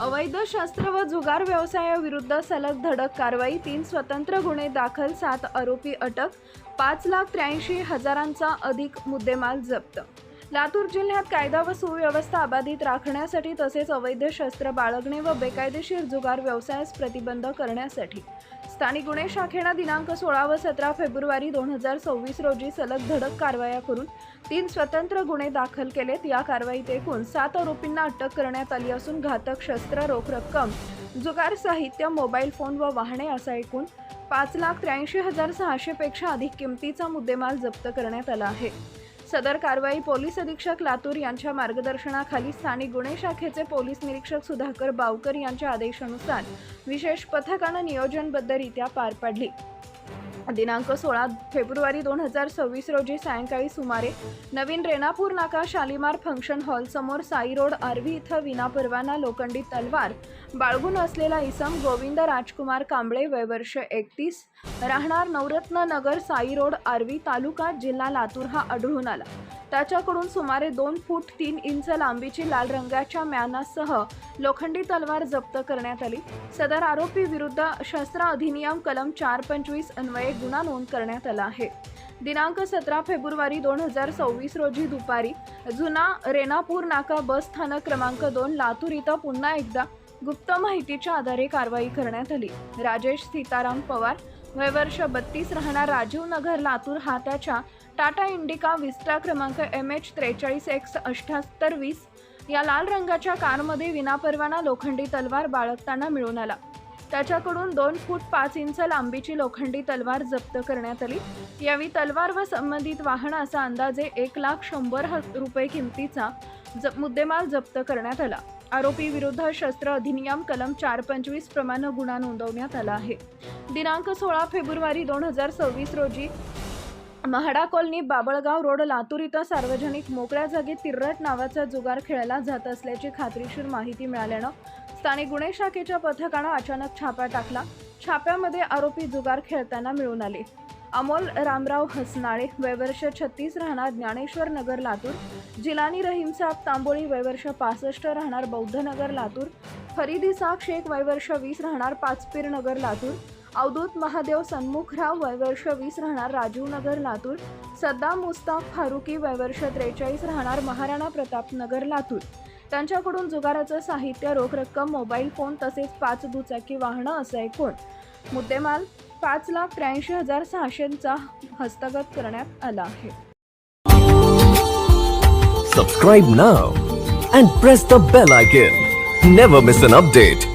अवैध शस्त्र व जुगार व्यवसायाविरुद्ध सलग धडक कारवाई। 3 स्वतंत्र गुन्हे दाखल, 7 आरोपी अटक, 5,83,000चा अधिक मुद्देमाल जप्त। लातूर जिल्ह्यात कायदा व सुव्यवस्था अबाधित राखण्यासाठी तसेच अवैध शस्त्र बाळगणे व बेकायदेशीर जुगार व्यवसायास प्रतिबंध करण्यासाठी स्थानिक गुन्हे शाखेने दिनांक 16 व 17 फेब्रुवारी 2026 रोजी सलग धडक कारवाया करून 3 स्वतंत्र गुन्हे दाखल केलेत। या कारवाईत एकूण 7 आरोपींना अटक करण्यात आली असून घातक शस्त्र, रोख रक्कम, जुगार साहित्य, मोबाईल फोन व वाहने असा एकूण 5,83,600 पेक्षा अधिक किमतीचा मुद्देमाल जप्त करण्यात आला आहे। सदर कारवाई पोलीस अधीक्षक लातूर यांच्या मार्गदर्शनाखाली स्थानिक गुन्हे शाखेचे पोलीस निरीक्षक सुधाकर बावकर यांच्या आदेशानुसार विशेष पथकाने नियोजनबद्धरित्या पार पाडली। दिनांक 16 फेब्रुवारी 2026 रोजी सायंकाळी सुमारे नवीन रेणापूर नाका शालिमार फंक्शन हॉल समोर साई रोड आर्वी इथं विनापरवाना लोखंडी तलवार बाळगून असलेला इसम गोविंद राजकुमार कांबळे, वय वर्ष 31, राहणार नवरत्न नगर, साई रोड आर्वी, तालुका जिल्हा लातूर हा आढळून आला। त्याच्याकडून सुमारे 2 फूट 3 इंच लांबीची लाल रंगाच्या म्यानासह लोखंडी तलवार जप्त करण्यात आली। सदर आरोपी विरुद्ध शस्त्र अधिनियम कलम 425 अन्वये गुन्हा नोंद करण्यात आला आहे। दिनांक 17 फेब्रुवारी 2026 रोजी दुपारी जुना रेणापूर नाका बस स्थानक क्रमांक 2 लातूर इथं पुन्हा एकदा गुप्त माहितीच्या आधारे कारवाई करण्यात आली। राजेश सीताराम पवार, वय वर्ष 32, राहणार राजीव नगर लातूर हा त्याच्या टाटा इंडिका विस्टा क्रमांक MH 43X7820 या लाल रंगाच्या कारमध्ये विनापरवाना लोखंडी तलवार बाळगताना मिळून आला। त्याच्याकडून 2 फूट 5 इंच लांबीची लोखंडी तलवार जप्त करण्यात आली। यावेळी तलवार व संबंधित वाहन असा अंदाजे 1,100,000 रुपये किमतीचा मुद्देमाल जप्त करण्यात आला। आरोपी विरुद्ध शस्त्र अधिनियम कलम 425 प्रमाणे गुन्हा नोंदवण्यात आला आहे। दिनांक 16 फेब्रुवारी 2026 रोजी महाडा कॉलनी, बाबळगाव रोड, लातूर इथं सार्वजनिक मोकळ्या जागेत तिर्रट नावाचा जुगार खेळला जात असल्याची खात्रीशीर माहिती मिळाल्यानं स्थानिक गुन्हे शाखेच्या पथकानं अचानक छापा टाकला। छाप्यामध्ये आरोपी जुगार खेळताना मिळून आले। अमोल रामराव हसनाळे, वय वर्ष 36, राहणार ज्ञानेश्वर नगर लातूर, जिलानी रहीम साहब तांबोळी, वय वर्ष 65, राहणार बौद्ध नगर लातूर, फरीद इसाक शेख, वय वर्ष 20, राहणार पाचपीर नगर लातूर, अवधूत महादेव सन्मुखराव, वय वर्ष 20, राहणार राजीव नगर लातूर, सद्दाम मुस्ताफ फारुकी, वय वर्ष 43, राहणार महाराणा प्रताप नगर लातूर। त्यांच्याकडून जुगाराचं साहित्य, रोख रक्कम, मोबाईल फोन तसेच 5 दुचाकी वाहनं असा एकूण मुद्देमाल 5,83,600चा हस्तगत करण्यात आला आहे। Subscribe now and press the bell icon. Never miss an update.